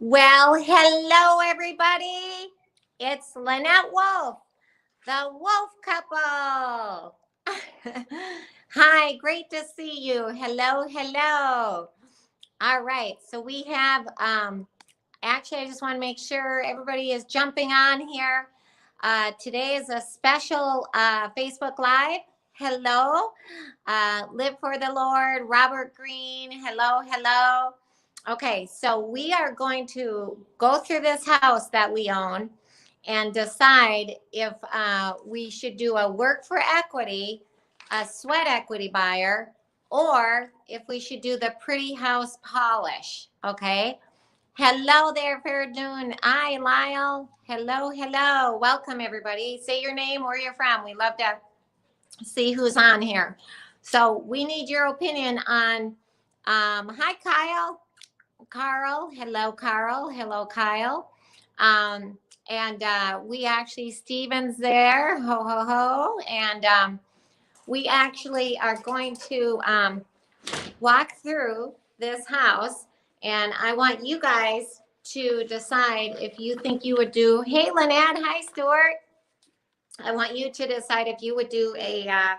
Well, hello, everybody. It's Lynette Wolf, the Wolf Couple. Hi, great to see you. Hello, hello. All right, so we have, actually, I just want to make sure everybody is jumping on here. Today is a special Facebook Live. Hello, Live for the Lord, Robert Greene. Hello, hello. Okay, so we are going to go through this house that we own and decide if we should do a work for equity, a sweat equity buyer, or if we should do the pretty house polish. Okay. Hello there, Ferdun. Hi, Lyle. Hello, hello. Welcome, everybody. Say your name, where you're from. We love to see who's on here. So we need your opinion on. Hi, Kyle. Carl. Hello, Carl. Hello, Kyle. And we actually, Steven's there. Ho, ho, ho. And we actually are going to walk through this house. And I want you guys to decide if you think you would do. Hey, Lynette. Hi, Stuart. I want you to decide if you would do a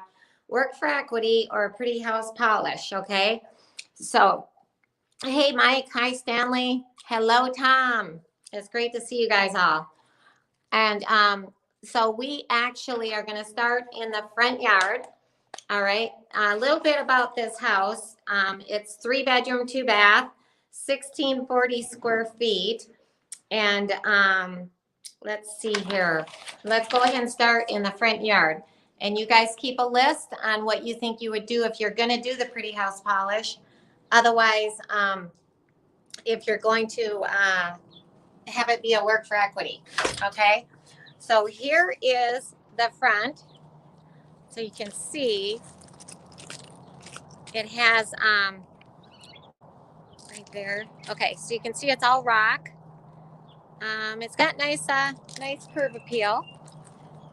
work for equity or a pretty house polish. Okay. So, hey, Mike. Hi, Stanley. Hello, Tom. It's great to see you guys all. And so we actually are going to start in the front yard. All right. A little bit about this house. It's 3 bedroom, 2 bath, 1640 square feet. And let's see here. Let's go ahead and start in the front yard. And you guys keep a list on what you think you would do if you're going to do the pretty house polish. Otherwise, if you're going to have it be a work for equity. Okay. So here is the front. So you can see it has right there. Okay, so you can see it's all rock. It's got nice curb appeal.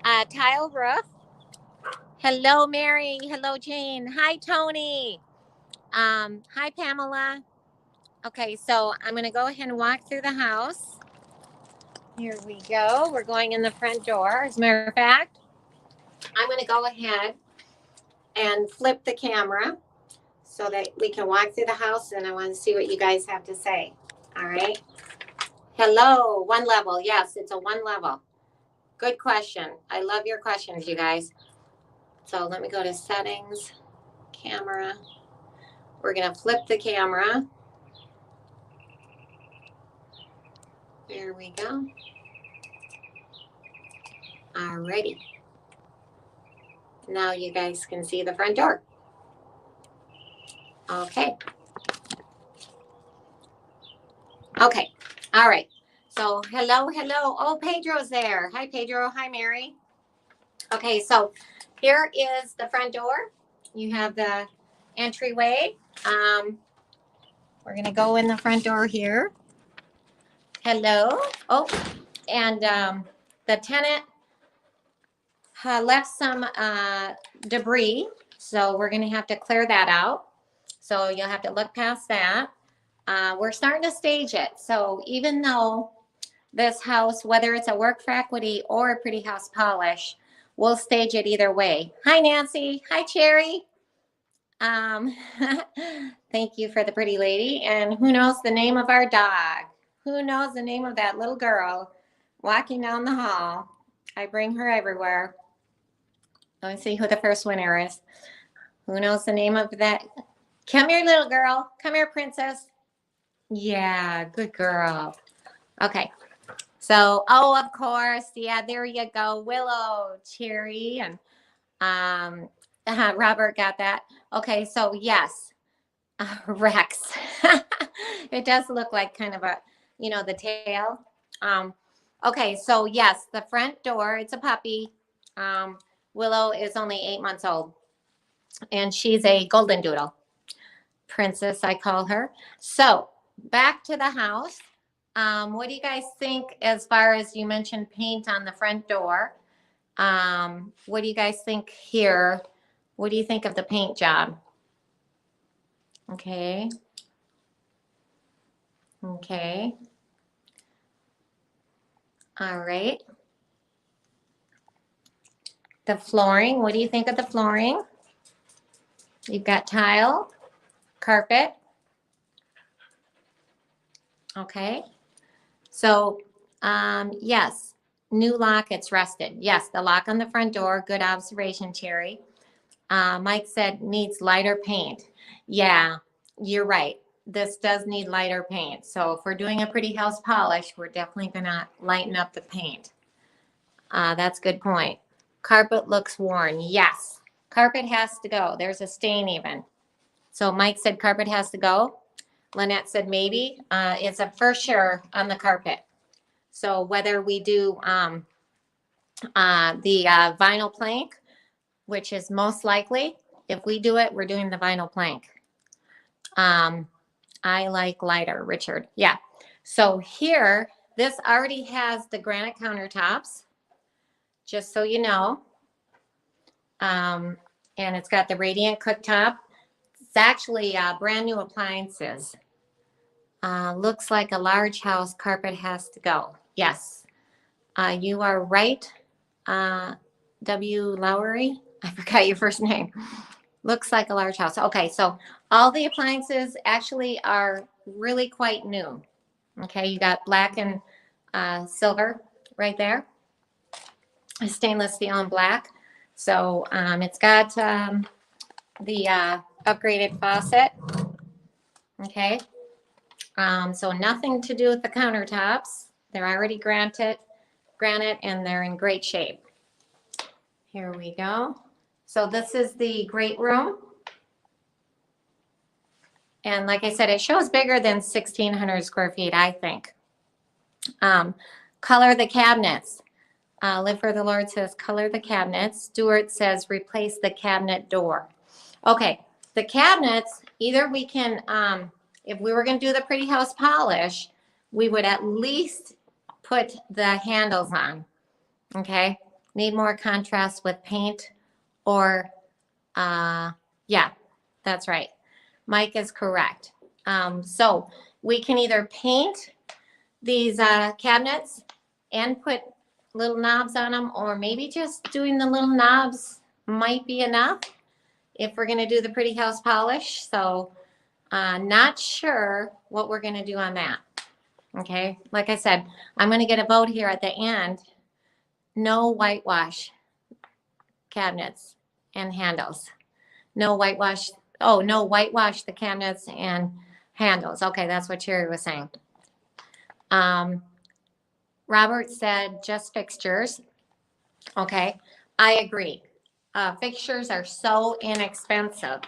Tile roof. Hello, Mary. Hello, Jane. Hi, Tony. Hi, Pamela. Okay, so I'm going to go ahead and walk through the house. Here we go. We're going in the front door. As a matter of fact, I'm going to go ahead and flip the camera so that we can walk through the house, and I want to see what you guys have to say. All right. Hello, one level. Yes, it's a one level. Good question. I love your questions, you guys. So let me go to settings, camera. We're going to flip the camera. There we go. Alrighty. Now you guys can see the front door. Okay. Okay. All right. So hello, hello. Oh, Pedro's there. Hi, Pedro. Hi, Mary. Okay, so here is the front door. You have the entryway. We're going to go in the front door here. Hello. Oh, and the tenant left some debris, so we're going to have to clear that out. So you'll have to look past that. We're starting to stage it. So even though this house, whether it's a work for equity or a pretty house polish, we'll stage it either way. Hi, Nancy. Hi, Cherry. Thank you for the pretty lady. And who knows the name of our dog? Who knows the name of that little girl walking down the hall? I bring her everywhere. Let me see who the first winner is. Who knows the name of that? Come here, little girl. Come here, princess. Yeah, good girl. Okay. So, oh, of course. Yeah, there you go. Willow, Cherry, and Robert got that. Okay, so yes, Rex. It does look like kind of a, the tail. Okay, so yes, the front door, it's a puppy. Willow is only 8 months old, and she's a golden doodle. Princess, I call her. So back to the house. What do you guys think as far as you mentioned paint on the front door? What do you guys think here? What do you think of the paint job? Okay. Okay. All right. The flooring, what do you think of the flooring? You've got tile, carpet. Okay. So, yes, new lock, it's rusted. Yes, the lock on the front door, good observation, Terry. Mike said needs lighter paint. Yeah, you're right. This does need lighter paint. So if we're doing a pretty house polish, we're definitely gonna lighten up the paint. That's a good point. Carpet looks worn. Yes, carpet has to go. There's a stain even. So Mike said carpet has to go. Lynette said maybe. It's a for sure on the carpet. So whether we do the vinyl plank, which is most likely, if we do it, we're doing the vinyl plank. I like lighter, Richard. Yeah. So here, this already has the granite countertops, just so you know. And it's got the radiant cooktop. It's actually brand new appliances. Looks like a large house, carpet has to go. Yes, you are right. W. Lowry, I forgot your first name. Looks like a large house. Okay, so all the appliances actually are really quite new. Okay, you got black and silver right there. Stainless steel and black. So it's got the upgraded faucet. Okay, so nothing to do with the countertops. They're already granite and they're in great shape. Here we go. So this is the great room. And like I said, it shows bigger than 1,600 square feet, I think. Color the cabinets. Live for the Lord says color the cabinets. Stuart says replace the cabinet door. Okay, the cabinets, either we can, if we were going to do the pretty house polish, we would at least put the handles on. Okay, need more contrast with paint or, yeah, that's right. Mike is correct. So we can either paint these cabinets and put little knobs on them, or maybe just doing the little knobs might be enough if we're going to do the pretty house polish. So not sure what we're going to do on that. Okay, like I said, I'm going to get a vote here at the end. No whitewash cabinets and handles. No whitewash. Oh, no whitewash the cabinets and handles. Okay, that's what Cherry was saying. Robert said just fixtures. Okay, I agree. Fixtures are so inexpensive.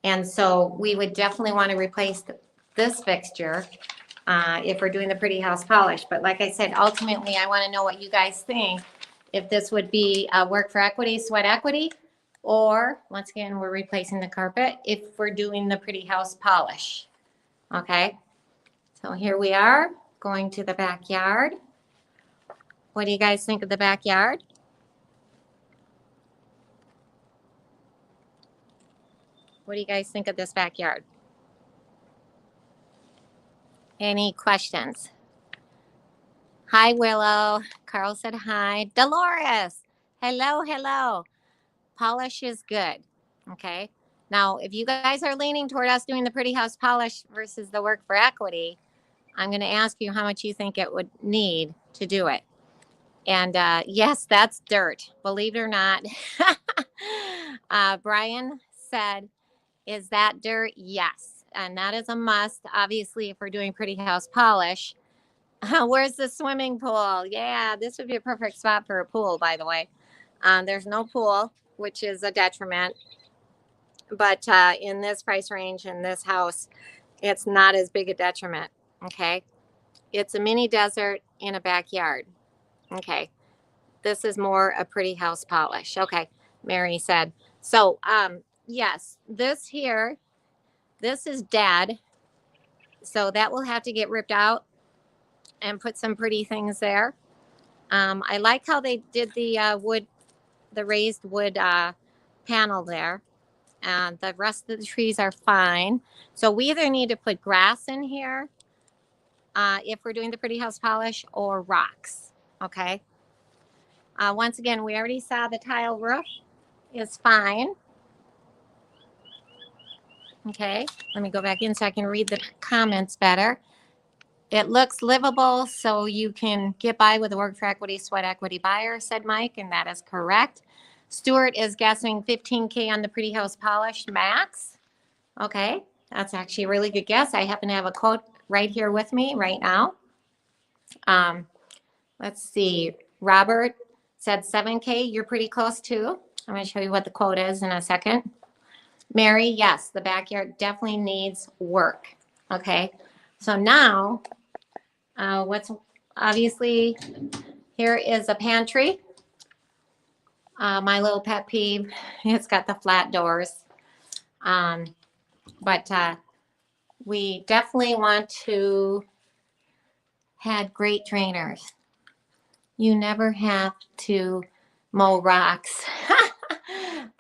And so we would definitely want to replace this fixture if we're doing the pretty house polish. But like I said, ultimately, I want to know what you guys think. If this would be work for equity, sweat equity, or once again, we're replacing the carpet if we're doing the pretty house polish. Okay, so here we are going to the backyard. What do you guys think of the backyard? What do you guys think of this backyard? Any questions? Hi, Willow. Carl said hi. Dolores, hello, hello. Polish is good. Okay. Now, if you guys are leaning toward us doing the pretty house polish versus the work for equity, I'm going to ask you how much you think it would need to do it. And yes, that's dirt. Believe it or not. Brian said, is that dirt? Yes. And that is a must. Obviously, if we're doing pretty house polish. Where's the swimming pool? Yeah, this would be a perfect spot for a pool, by the way. There's no pool, which is a detriment. But in this price range, in this house, it's not as big a detriment. Okay. It's a mini desert in a backyard. Okay. This is more a pretty house polish. Okay. Mary said. So, yes, this here, this is dead. So that will have to get ripped out and put some pretty things there. I like how they did the wood, the raised wood panel there. And the rest of the trees are fine. So we either need to put grass in here if we're doing the pretty house polish, or rocks. Okay. Once again, we already saw the tile roof is fine. Okay, let me go back in so I can read the comments better. It looks livable, so you can get by with the work for equity, sweat equity buyer, said Mike, and that is correct. Stuart is guessing 15K on the Pretty House Polish max. Okay, that's actually a really good guess. I happen to have a quote right here with me right now. Let's see. Robert said 7K. You're pretty close too. I'm going to show you what the quote is in a second. Mary, yes, the backyard definitely needs work. Okay, so now what's obviously here is a pantry. My little pet peeve, it's got the flat doors. But we definitely want to have great drainers. You never have to mow rocks.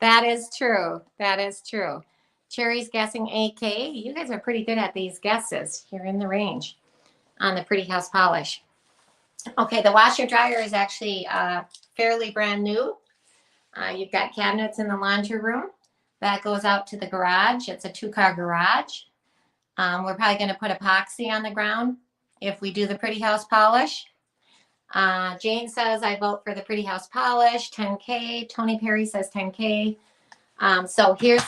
That is true. That is true. Cherry's guessing 8K. You guys are pretty good at these guesses. You're in the range on the Pretty House Polish. Okay, the washer dryer is actually fairly brand new. You've got cabinets in the laundry room. That goes out to the garage. It's a 2-car garage. We're probably going to put epoxy on the ground if we do the Pretty House Polish. Jane says, I vote for the Pretty House Polish, 10K. Tony Perry says 10K. So here's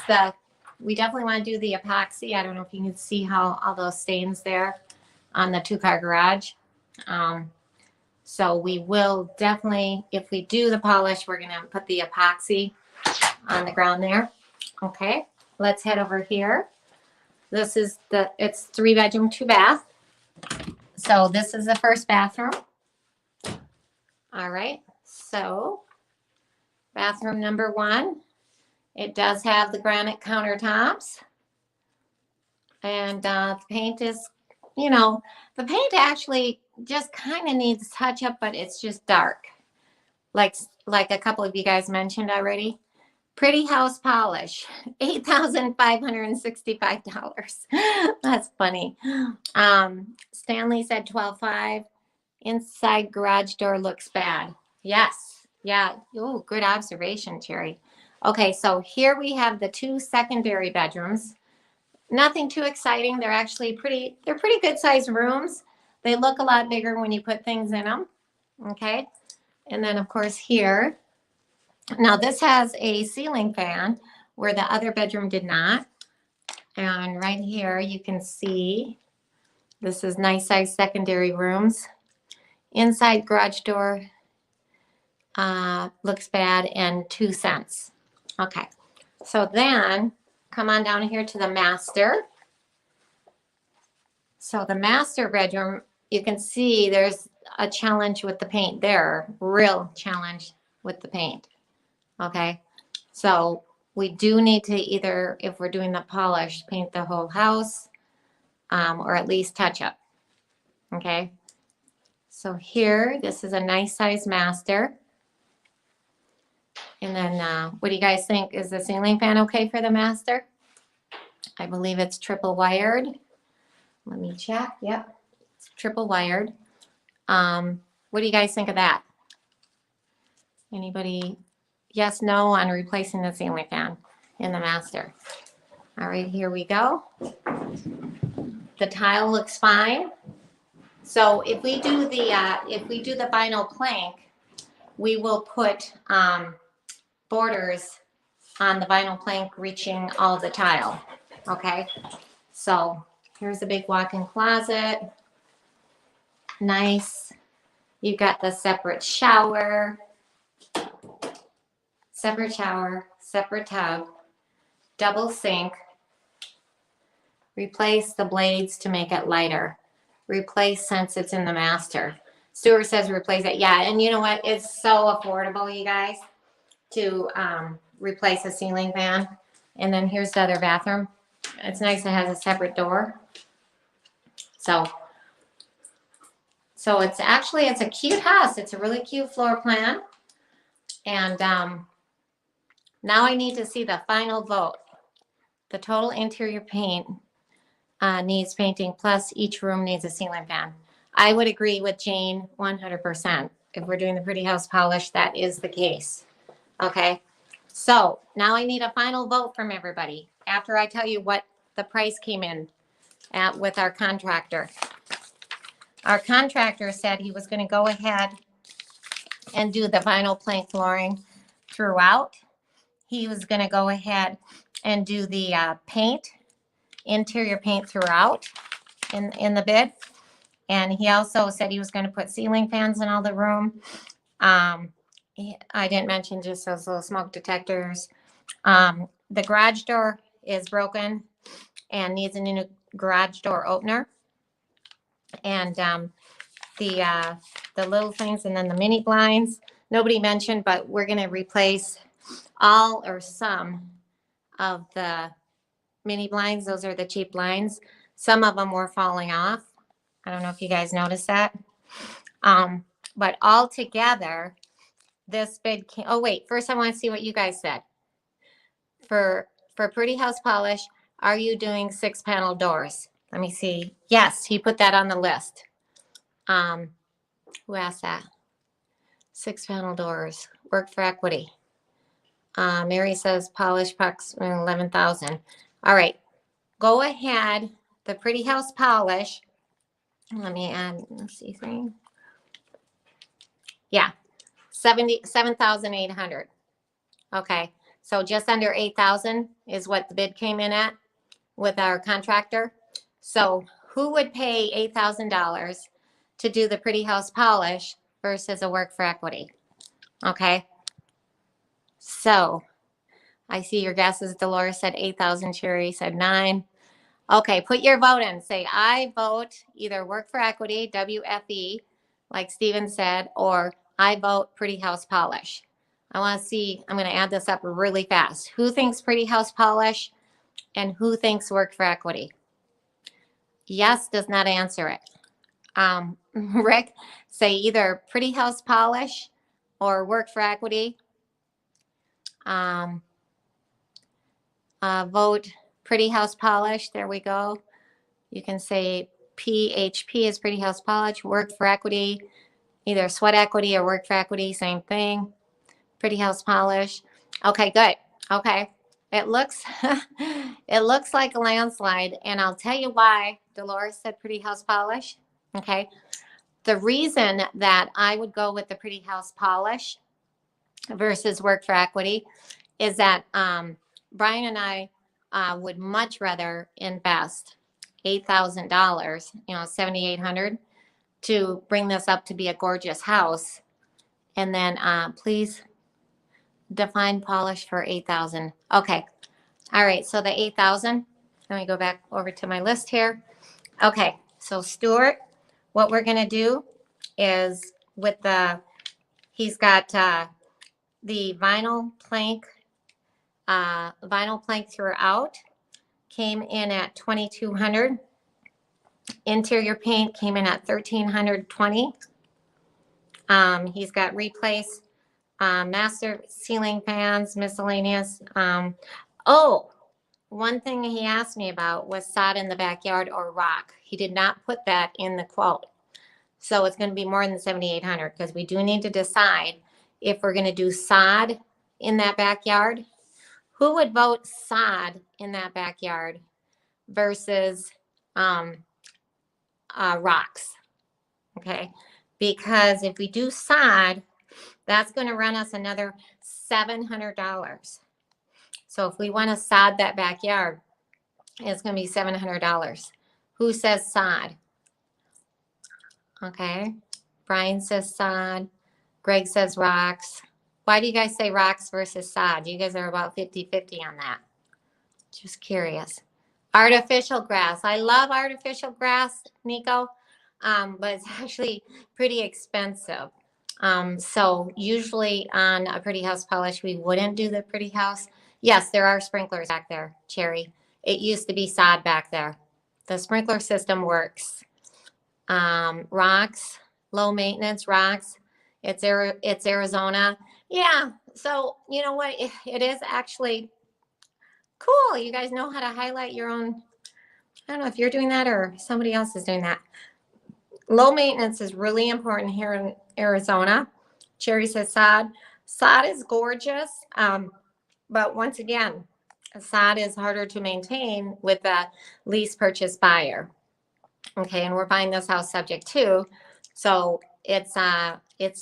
we definitely want to do the epoxy. I don't know if you can see how all those stains there on the 2-car garage. So we will definitely, if we do the polish, we're going to put the epoxy on the ground there. Okay, let's head over here. This is it's 3-bedroom, 2-bath. So this is the first bathroom. All right, so bathroom number 1. It does have the granite countertops. And the paint is, the paint actually just kind of needs touch up, but it's just dark. Like a couple of you guys mentioned already. Pretty House Polish, $8,565. That's funny. Stanley said 12.5. Inside garage door looks bad. Yes. Yeah. Oh, good observation, Terry. Okay, so here we have the 2 secondary bedrooms. Nothing too exciting. They're actually pretty good sized rooms. They look a lot bigger when you put things in them. Okay. And then of course here, now this has a ceiling fan where the other bedroom did not. And right here you can see this is nice size secondary rooms. Inside garage door looks bad and 2 cents. Okay. So then come on down here to the master. So the master bedroom, you can see there's a challenge with the paint there, real challenge with the paint. Okay, so we do need to either, if we're doing the polish, paint the whole house or at least touch up. Okay, so here, this is a nice size master. And then what do you guys think? Is the ceiling fan okay for the master? I believe it's triple wired. Let me check. Yep, it's triple wired. What do you guys think of that? Anybody? Yes, no on replacing the ceiling fan in the master. All right, here we go. The tile looks fine. So if we do the vinyl plank, we will put borders on the vinyl plank reaching all the tile. Okay, so here's a big walk-in closet. Nice. You've got the separate shower, separate tub, double sink. Replace the blades to make it lighter. Replace since it's in the master. Stuart says replace it. Yeah, and you know what? It's so affordable, you guys, to replace a ceiling fan. And then here's the other bathroom. It's nice it has a separate door. So it's a cute house. It's a really cute floor plan. And now I need to see the final vote. The total interior paint needs painting, plus each room needs a ceiling fan. I would agree with Jane 100%. if we're doing the Pretty House polish, that is the case. Okay. So now I need a final vote from everybody after I tell you what the price came in at with our contractor. Our contractor said he was going to go ahead and do the vinyl plank flooring throughout. He was going to go ahead and do the paint, interior paint throughout in the bid. And he also said he was going to put ceiling fans in all the room. I didn't mention just those little smoke detectors. The garage door is broken and needs a new garage door opener. And the little things, and then the mini blinds, nobody mentioned, but we're going to replace all or some of the mini blinds. Those are the cheap blinds. Some of them were falling off. I don't know if you guys noticed that. But all together, this bid came, oh wait, first I want to see what you guys said. For Pretty House Polish, are you doing 6-panel doors? Let me see. Yes, he put that on the list. Who asked that? 6-panel doors, work for equity. Mary says polish pucks 11,000. All right, go ahead. The Pretty House Polish. Let me add, let's see, 3. Yeah, 77,800. Okay, so just under 8,000 is what the bid came in at with our contractor. So who would pay $8,000 to do the Pretty House Polish versus a work for equity? Okay, so I see your guesses. Dolores said 8,000. Sherry said 9. Okay, put your vote in. Say, I vote either work for equity, WFE, like Steven said, or I vote Pretty House Polish. I want to see, I'm going to add this up really fast. Who thinks Pretty House Polish and who thinks work for equity? Yes does not answer it. Rick, say either Pretty House Polish or work for equity. Vote Pretty House Polish. There we go. You can say PHP is Pretty House Polish. Work for equity, either sweat equity or work for equity, same thing. Pretty House Polish. Okay, good. Okay, it looks it looks like a landslide, and I'll tell you why. Dolores said Pretty House Polish. Okay, the reason that I would go with the Pretty House Polish versus work for equity is that Brian and I would much rather invest $8,000, $7,800 to bring this up to be a gorgeous house. And then please define polish for 8,000. Okay. All right. So the 8,000, let me go back over to my list here. Okay. So Stuart, what we're going to do is with he's got the vinyl plank throughout came in at 2,200. Interior paint came in at 1,320. He's got replace master ceiling fans, miscellaneous. One thing he asked me about was sod in the backyard or rock. He did not put that in the quote. So it's going to be more than 7,800 because we do need to decide if we're going to do sod in that backyard. Who would vote sod in that backyard versus rocks? Okay, because if we do sod, that's going to run us another $700. So if we want to sod that backyard, it's going to be $700. Who says sod? Okay, Brian says sod. Greg says rocks. Why do you guys say rocks versus sod? You guys are about 50-50 on that. Just curious. Artificial grass. I love artificial grass, Nico, but it's actually pretty expensive. So usually on a Pretty House Polish, we wouldn't do the Pretty House. Yes, there are sprinklers back there, Cherry. It used to be sod back there. The sprinkler system works. Rocks, low maintenance rocks. It's Arizona. Yeah, so you know what? It is actually cool. You guys know how to highlight your own. I don't know if you're doing that or somebody else is doing that. Low maintenance is really important here in Arizona. Cherry says sod. Sod is gorgeous, but once again, sod is harder to maintain with a lease purchase buyer. Okay, and we're buying this house subject to, so it's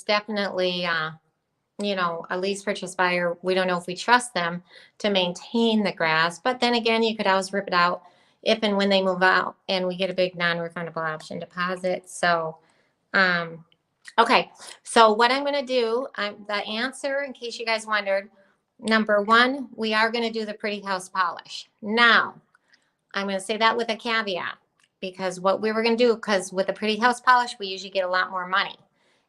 definitely a lease purchase buyer. We don't know if we trust them to maintain the grass, but then again, you could always rip it out if and when they move out, and we get a big non-refundable option deposit. So, okay. So what I'm going to do, the answer, in case you guys wondered, number one, we are going to do the pretty house polish. Now, I'm going to say that with a caveat, because what we were going to do, because with the pretty house polish, we usually get a lot more money.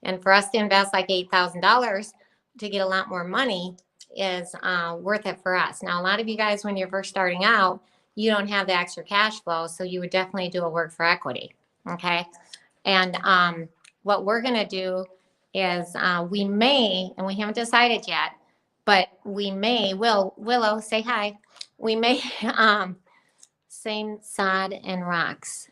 And for us to invest like $8,000 to get a lot more money is worth it for us. Now, a lot of you guys, when you're first starting out, you don't have the extra cash flow, so you would definitely do a work for equity. Okay. And what we're going to do is we may, and we haven't decided yet, but we may, Willow, say hi. We may, same sod and rocks.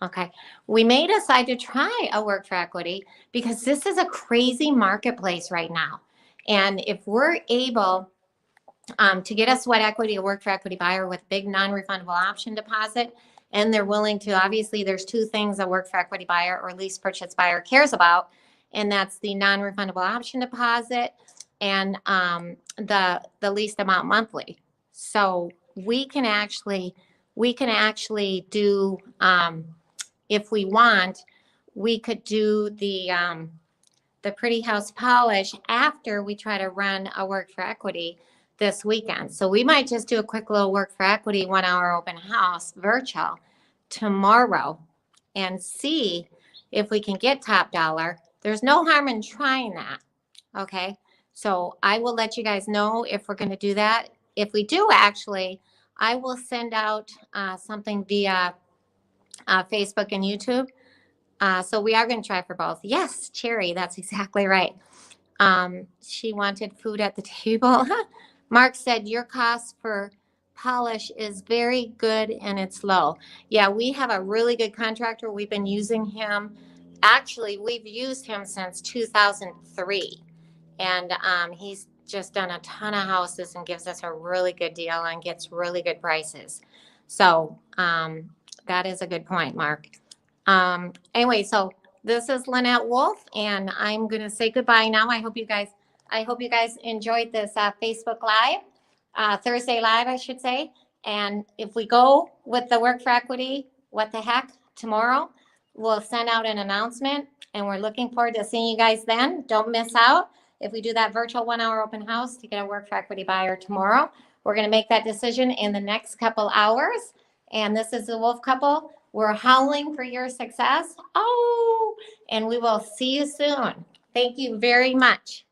Okay. We may decide to try a work for equity because this is a crazy marketplace right now. And if we're able to get a sweat equity, a work for equity buyer with big non-refundable option deposit, and they're willing to, obviously there's two things a work for equity buyer or lease purchase buyer cares about, and that's the non-refundable option deposit and the least amount monthly. So we can actually do, if we want, we could do the pretty house polish after we try to run a work for equity this weekend. So we might just do a quick little work for equity 1 hour open house virtual tomorrow and see if we can get top dollar. There's no harm in trying that. Okay. So I will let you guys know if we're going to do that. If we do, actually, I will send out something via Facebook and YouTube. So we are going to try for both. Yes, Cherry, that's exactly right. She wanted food at the table. Mark said your cost for polish is very good and it's low. Yeah, we have a really good contractor. We've been using him. Actually, we've used him since 2003. And he's just done a ton of houses and gives us a really good deal and gets really good prices. So that is a good point, Mark. Anyway, so this is Lynette Wolf, and I'm going to say goodbye now. I hope you guys enjoyed this Facebook Live, Thursday Live, I should say. And if we go with the work for equity, what the heck, tomorrow, we'll send out an announcement, and we're looking forward to seeing you guys then. Don't miss out. If we do that virtual 1 hour open house to get a work for equity buyer tomorrow, we're going to make that decision in the next couple hours. And this is the Wolf couple. We're howling for your success. Oh, and we will see you soon. Thank you very much.